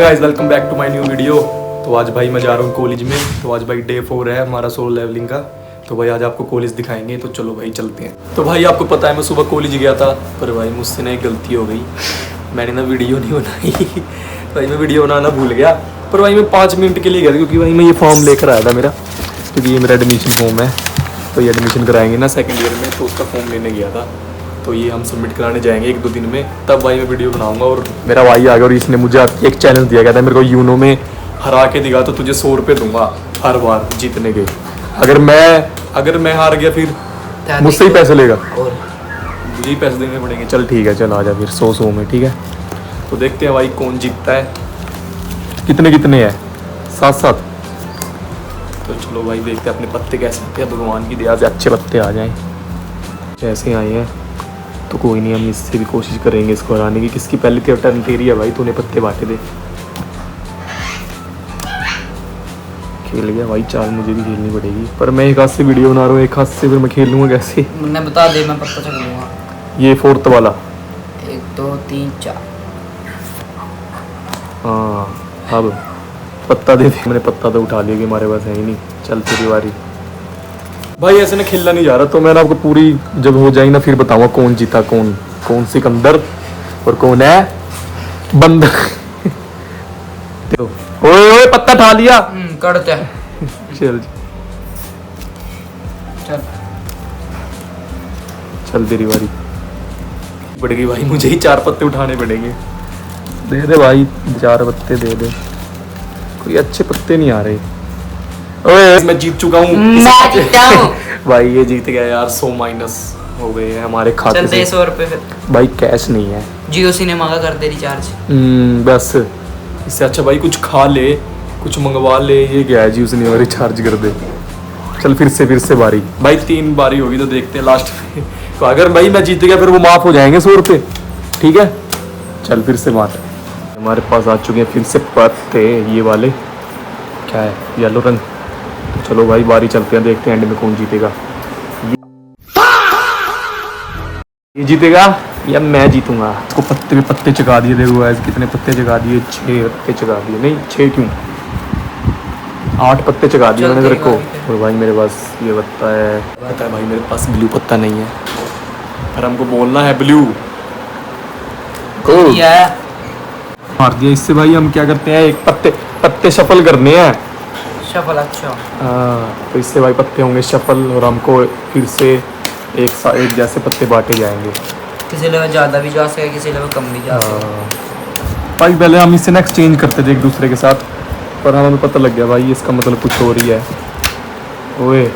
Guys welcome back to my new video. तो आज भाई मैं जा रहा हूँ कॉलेज में। तो आज भाई डे 4 है हमारा सोलो लेवलिंग का। तो भाई आज आपको कॉलेज दिखाएंगे, तो चलो भाई चलते हैं। तो भाई आपको पता है मैं सुबह कॉलेज गया था, पर भाई मुझसे ना एक गलती हो गई। मैंने ना वीडियो नहीं बनाई भाई मैं वीडियो बनाना भूल गया। पर भाई मैं 5 मिनट के लिए गया, क्योंकि भाई मैं ये फॉर्म लेकर आया था मेरा, क्योंकि ये मेरा एडमिशन फॉर्म है। तो ये एडमिशन कराएंगे ना सेकेंड ईयर में, तो उसका फॉर्म लेने गया था। तो ये हम सबमिट कराने जाएंगे 1-2 दिन में, तब भाई मैं वीडियो बनाऊंगा। और मेरा भाई आ गया और इसने मुझे एक चैलेंज दिया गया था, मेरे को यूनो में हरा के दिखा तो तुझे 100 रुपये दूंगा हर बार जीतने के। अगर मैं हार गया फिर मुझसे ही पैसे लेगा और मुझे ही पैसे देने पड़ेंगे। चल ठीक है, चल आ जा फिर 100 में, ठीक है। तो देखते हैं भाई कौन जीतता है। कितने हैं? 7-7। तो चलो भाई देखते हैं अपने पत्ते कैसे आते हैं। भगवान की दया से अच्छे पत्ते आ जाएं। जैसे आए हैं तो कोई नहीं, हम इससे भी कोशिश करेंगे इसको हराने की। किसकी पहली टर्न तेरी है भाई, तूने पत्ते बांटे दे। खेल गया भाई, चाल मुझे भी खेलनी पड़ेगी। पर मैं एक हाथ से वीडियो बना रहा हूँ, एक हाथ से फिर मैं खेल लूँगा कैसे? मुन्ने बता दे, मैं पत्ता चल लूँगा। ये 4th वाला 1 2 3 4। हाँ अब पत्ता दे दे। मैंने पत्ता तो उठा लिया कि हमारे पास है ही नहीं। चल तेरी बारी भाई। ऐसे ना खेलना नहीं जा रहा, तो मैंने आपको पूरी जब हो जाएगी ना फिर बताऊंगा कौन जीता, कौन सिकंदर और कौन है बंदर। ओए पत्ता ठा लिया। करते चल चल चल तेरी बारी पड़ेगी भाई। मुझे ही 4 पत्ते उठाने पड़ेंगे। दे दे भाई 4 पत्ते दे दे। कोई अच्छे पत्ते नहीं आ रहे। ओए मैं जीत चुका हूँ। मैं जीता हूँ भाई ये जीत गया यार। 100 माइनस हो गए हैं हमारे खाते चल से। दे 100 रुपए फिर। भाई कैश नहीं है। जियो सिनेमा का कर दे रिचार्ज। बस इससे अच्छा भाई कुछ खा ले, कुछ मंगवा ले। ये क्या है जी, उसने रिचार्ज कर दे। चल फिर से बारी भाई। 3 बारी होगी तो देखते हैं लास्ट में। तो अगर भाई मैं जीत गया फिर वो माफ हो जाएंगे 100 रुपये, ठीक है। चल फिर से मार। हमारे पास आ चुके हैं फिर से पत्ते, ये वाले क्या है, येलो रंग। तो चलो भाई बारी चलते हैं, देखते हैं एंड में कौन जीतेगा। ये जीतेगा या मैं जीतूंगा? इसको पत्ते पे पत्ते चगा दिए। देखो गाइस कितने पत्ते चगा दिए। 6 पत्ते चगा दिए, नहीं 6 क्यों, 8 पत्ते चगा दिए मैंने तेरे को। और भाई मेरे पास ये पत्ता है भाई, मेरे पास ब्लू पत्ता नहीं है, पर हमको बोलना है ब्लू। मार दिया इससे भाई। हम क्या करते हैं, एक पत्ते शफल करने हैं। शफल, अच्छा हाँ। तो इससे भाई पत्ते होंगे शफल, और हमको फिर से एक जैसे पत्ते बांटे जाएंगे। किसी लेवल ज़्यादा भी जा सके, किसी लेवल कम भी जा सके। भाई पहले हम इससे ना एक्सचेंज करते थे एक दूसरे के साथ, पर हमें पता लग गया भाई इसका मतलब कुछ और ही है। ओए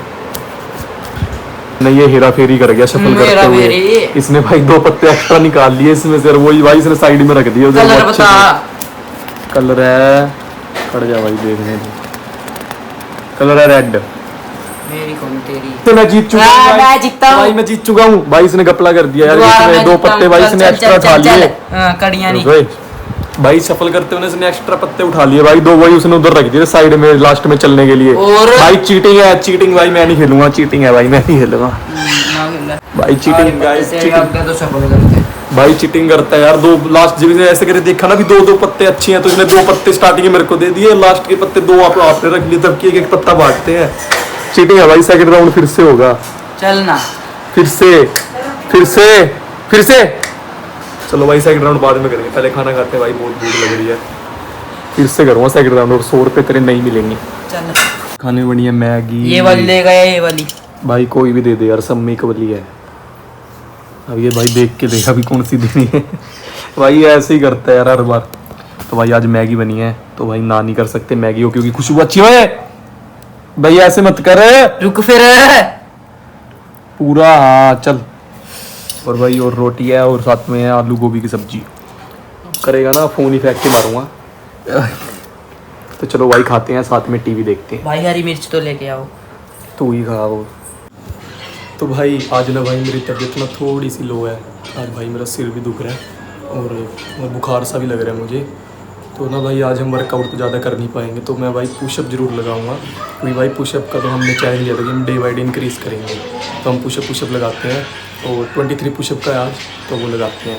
नहीं, ये हेरा फेरी कर गया शफल करते हुए। इसने भाई 2 पत्ते एक्स्ट्रा निकाल लिए इसमें से, वही भाई इसने साइड में रख दिए। कलर बता। कलर है, कट जा भाई देखने दे। कलर है रेड। मेरी कौन तेरी? तो मैं जीत चुका हूं। मैं जीतता हूं भाई, मैं जीत चुका हूं भाई। इसने गपला कर दिया यार। इसने 2 पत्ते भाई इसने एक्स्ट्रा उठा लिए। कड़ियां नहीं भाई सफल करते हुए इसने एक्स्ट्रा पत्ते उठा लिए भाई। 2 वही उसने उधर रख दिए साइड में लास्ट में चलने के लिए। और भाई चीटिंग है, चीटिंग भाई। मैं नहीं खेलूंगा, चीटिंग है भाई, मैं नहीं खेलूंगा भाई। चीटिंग गाइस, चीटिंग तो सफल करते भाई, चीटिंग करता है यार। 2 लास्ट जब इसने ऐसे करे देखा ना कि 2 पत्ते अच्छे हैं, तो इसने 2 पत्ते स्टार्टिंग में मेरे को दे दिए, लास्ट के पत्ते 2 आपने रख लिए, तब की एक पत्ता बांटते हैं। चीटिंग है भाई। सेकंड राउंड फिर से होगा। चलना फिर से चलो भाई सेकंड राउंड बाद में करेंगे, पहले खाना खाते हैं भाई, बहुत भूख लग रही है। फिर से करूँगा सेकंड राउंड, और 100 रुपये तेरे नहीं मिलेंगे। चल खाने में बनी है मैगी। ये वाली लेगा या ये वाली? भाई कोई भी दे दे यार, सब मेक वाली है। अब ये भाई देख के देखा भी कौन सी देनी है। भाई ऐसे ही करता है यार हर बार। तो भाई आज मैगी बनी है, तो भाई ना नहीं कर सकते मैगी हो, क्योंकि खुशबू अच्छी है। भाई ऐसे मत कर, रुक फिर पूरा। हाँ चल। और भाई और रोटी है, और साथ में है आलू गोभी की सब्जी। करेगा ना फोन ही फेंक के मारूंगा। तो चलो भाई खाते हैं, साथ में टीवी देखते हैं। भाई हरी मिर्च तो लेके आओ। तू ही खा वो। तो भाई आज ना भाई मेरी तबीयत ना थोड़ी सी लो है। आज भाई मेरा सिर भी दुख रहा है, और बुखार सा भी लग रहा है मुझे। तो ना भाई आज हम वर्कआउट तो ज़्यादा कर नहीं पाएंगे, तो मैं भाई पुशअप जरूर लगाऊंगा, क्योंकि भाई पुशअप का तो हमने चैलेंज लिया था कि हम डे बाई डे इंक्रीज़ करेंगे। तो हम पुशअप लगाते हैं, और 23 पुशअप का है आज, तो वो लगाते हैं।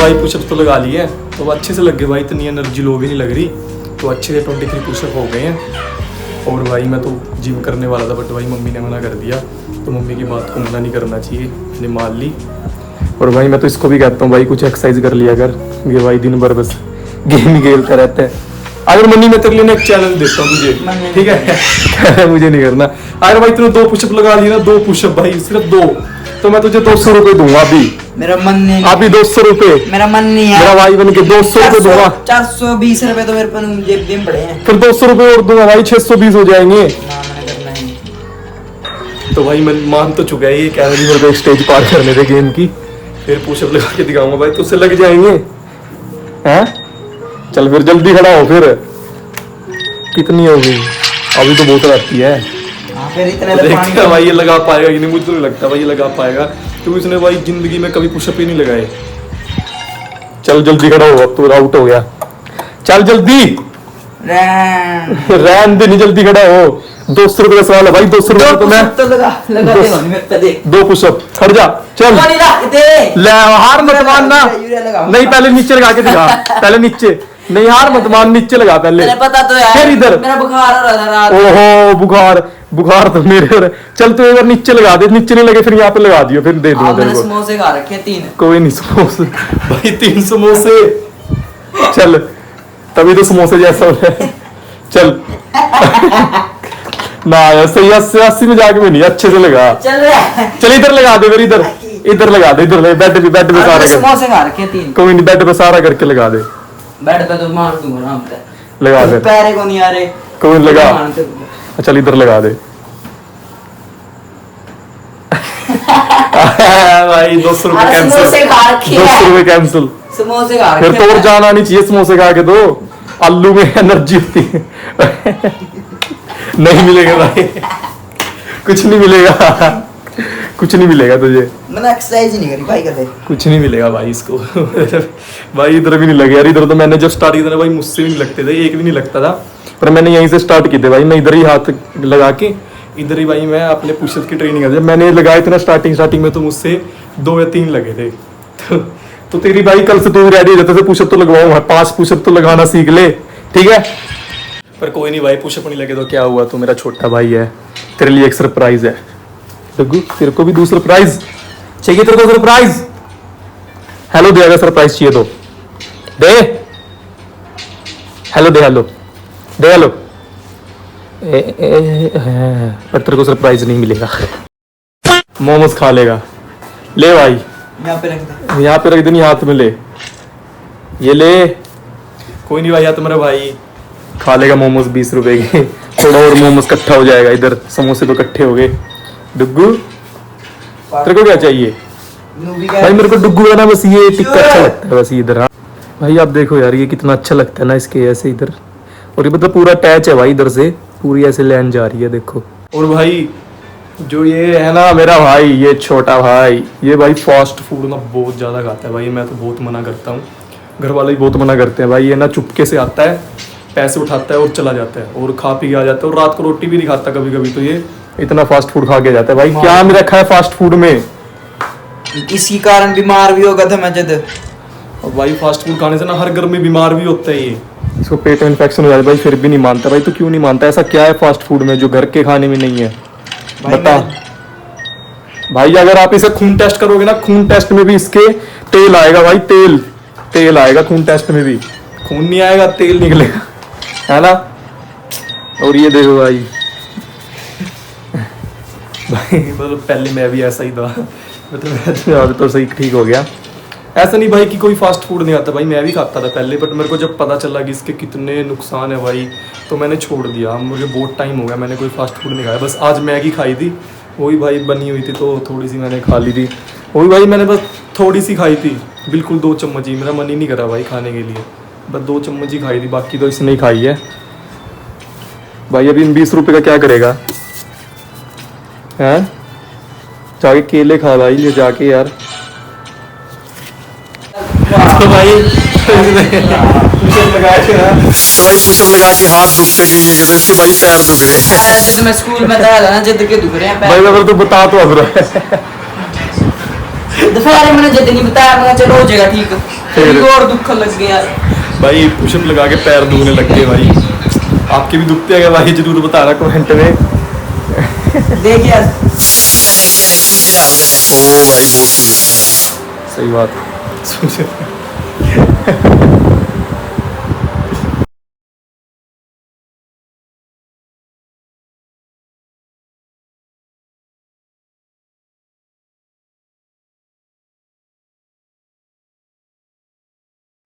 भाई पुशअप तो लगा लिए हैं, तो अच्छे से लग गए भाई, इतनी एनर्जी लो भी नहीं लग रही, तो अच्छे से 23 पुशअप हो गए हैं। और भाई मैं तो जिम करने वाला था, बट भाई मम्मी ने मना कर दिया, तो मम्मी की बात को मना नहीं करना चाहिए, मैंने मान ली। और भाई मैं तो इसको भी कहता हूँ भाई कुछ एक्सरसाइज कर लिया कर, ये भाई दिन भर बस गेम ही खेलता रहता है। अगर मनी मैं तेरे लिए एक चैलेंज देता हूँ तुझे, ठीक है मुझे नहीं करना। अगर भाई तूने 2 पुशअप लगा लिए ना, 2 पुशअप भाई, सिर्फ 2, तो मैं तुझे 200 रुपए दूंगा अभी। मेरा मन नहीं, अभी 200 रुपए, मेरा मन नहीं है। मेरा भाई बन के 200 रुपए दूंगा। 420 रुपए तो मेरे पर जेब में पड़े हैं। फिर 200 रुपए और दूंगा भाई, 620 हो जाएंगे। ना मैंने करना ही। तो भाई मैं मान तो चुका है, ये कह रही मेरे को एक स्टेज पार करने दे गेम की, फिर पुशअप लगा के दिखाऊंगा भाई, तुझसे लग जाएंगे हैं। चल फिर जल्दी खड़ा हो, फिर कितनी हो गई, अभी तो बहुत रहती है। हाँ, फिर इतने तो तो देखते पानी हैं भाई ये लगा पाएगा कि नहीं, मुझे तो नहीं लगता भाई ये लगा पाएगा, क्योंकि इसने भाई जिंदगी में कभी पुशअप ही नहीं लगाए। चल जल्दी खड़ा हो, अब तो आउट हो गया, चल जल्दी रैन दे, नहीं जल्दी खड़ा हो। 200 रुपए का सवाल है भाई, 200 रुपए तो मैं तो लगा दे मेरे पे, देख 2 पुशअप, हट जा, चल पानी रख दे। ले, हार मत मानना, यूरिया लगा। नहीं पहले नीचे लगा के दिखा, पहले नीचे, नहीं हार मत मान, नीचे लगा पहले, तेरे पता तो है फिर इधर। मेरा बुखार हो रहा था रात। ओहो बुखार, बुखार तो मेरे हो रहा है। चल तू एक बार नीचे लगा दे, नीचे नहीं लगे फिर यहाँ पे लगा दियो, फिर दे दूंगा तेरे मैंने को। समोसे खा रखे हैं 3। कोई नहीं, समोसे भाई 3 समोसे, चल तभी तो समोसे जैसा हो रहा है, चल ना सही 80 में जाके भी नहीं, अच्छे से लगा, चल रहा चल इधर लगा दे, फिर इधर इधर लगा दे, इधर बेड पे सारा कर, समोसे खा रखे हैं 3। कोई नहीं बेड पे सारा करके लगा दे, बेड पे तो मार दूंगा आराम से, लगा दे, पैरे को नहीं आ रहे। कोई नहीं लगा, मारते दूंगा। चल इधर लगा दे भाई 200 रुपए अरे समोसे कैंसिल, खा रखे 200 हैं। रुपए कैंसिल, समोसे खा फिर रखे तो और हैं। जाना नहीं चाहिए, समोसे खा के दो, आलू में एनर्जी होती है नहीं मिलेगा भाई, कुछ नहीं मिलेगा, कुछ नहीं मिलेगा तुझे, मैंने एक्सरसाइज ही नहीं करी भाई कभी। कुछ नहीं मिलेगा भाई इसको भाई इधर भी नहीं लगे यार, इधर तो मैंने जब स्टार्ट किया था ना भाई, मुझसे भी नहीं लगते थे, एक भी नहीं लगता था, पर मैंने यहीं से स्टार्ट किए थे भाई, मैं इधर ही हाथ लगा के, इधर ही भाई मैं अपने पुशअप की ट्रेनिंग कर, जब मैंने लगाए थे ना स्टार्टिंग में, तो मुझसे 2 या 3 लगे थे तो तेरी भाई कल से तू रेडी हो जाते थे, पुशअप तो लगवाऊंगा, 5 पुशअप तो लगाना सीख ले, ठीक है। पर कोई नहीं भाई, पुशअप नहीं लगे तो क्या हुआ, तू मेरा छोटा भाई है, तेरे लिए एक सरप्राइज है डग्गू, तेरे को भी दूसरा सरप्राइज चाहिए, तेरे को सरप्राइज, हेलो दे, अगर सरप्राइज चाहिए तो दे, हेलो दे, हेलो दे, हेलो पर तेरे को सरप्राइज नहीं मिलेगा, मोमोज खा लेगा, ले भाई यहाँ पे रख दे। यहाँ पे रख देनी, हाथ में ले, ये ले, कोई नहीं भाई, या तुम्हारा भाई खा लेगा मोमोज 20 रुपए के, थोड़ा और मोमोज इकट्ठा हो जाएगा, इधर समोसे तो इकट्ठे हो गए। डुग्गू तेरे को क्या चाहिए भाई, मेरे को डुग्गू है ना बस, ये टिक्का अच्छा लगता है बस, इधर हाँ भाई, आप देखो यार ये कितना अच्छा लगता है ना इसके ऐसे इधर, और ये मतलब पूरा अटैच है भाई, इधर से पूरी ऐसे लाइन जा रही है देखो। और भाई जो ये है ना मेरा भाई, ये छोटा भाई, ये भाई फास्ट फूड ना बहुत ज़्यादा खाता है भाई, मैं तो बहुत मना करता हूँ, घर वाले भी बहुत मना करते हैं भाई, ये ना चुपके से आता है, पैसे उठाता है और चला जाता है, और खा पी के आ जाता है, और रात को रोटी भी नहीं खाता कभी कभी, तो ये इतना फास्ट फूड खा के जाता है भाई, क्या में रखा है फास्ट फूड में, इसी कारण बीमार भी होगा था मैं जद। और भाई फास्ट फूड खाने से ना हर घर में बीमार भी होता है, ये इसको पेट में इन्फेक्शन हो जाता है भाई, फिर भी नहीं मानता भाई, तो क्यों नहीं मानता, ऐसा क्या है फास्ट फूड में जो घर के खाने में नहीं है, बता भाई। अगर आप इसे खून टेस्ट करोगे ना, खून टेस्ट में भी इसके तेल आएगा भाई, तेल आएगा खून टेस्ट में भी, खून नहीं आएगा तेल निकलेगा, है ना। और ये देखो भाई भाई मतलब पहले मैं भी ऐसा ही था, मतलब अब तो सही ठीक हो गया, ऐसा नहीं भाई कि कोई फास्ट फूड नहीं आता भाई, मैं भी खाता था पहले, बट मेरे को जब पता चला कि इसके कितने नुकसान है भाई, तो मैंने छोड़ दिया, मुझे बहुत टाइम हो गया मैंने कोई फास्ट फूड नहीं खाया, बस आज मैगी खाई थी, वही भाई बनी हुई थी तो थोड़ी सी मैंने खा ली थी, वही भाई मैंने बस थोड़ी सी खाई थी, बिल्कुल 2 चम्मच ही, मेरा मन ही नहीं करा भाई खाने के लिए, बस 2 चम्मच ही खाई थी, बाकी तो इसने ही खाई है भाई। अभी इन 20 रुपये का क्या करेगा, हैं जाके केले खा भाई ले जाके यार। तो भाई पुशअप लगा के ना, तो भाई पुशअप लगा के हाथ दुखते क्यों नहीं है, तो इसके भाई पैर दुख रहे हैं जिद मैं स्कूल में था ना, जिद के दुख रहे हैं भाई, अगर तो बता तो अब रहा है दोपहर मैंने जिद नहीं बताया, मैं चलो हो जाएगा ठीक। फिर और दुख लग गया। भाई पुशअप लगा के पैर दुखने लग गए भाई। आपके भी दुखते हैं क्या भाई? जरूर बताना कमेंट में। देख यार ओ भाई बहुत सही बात।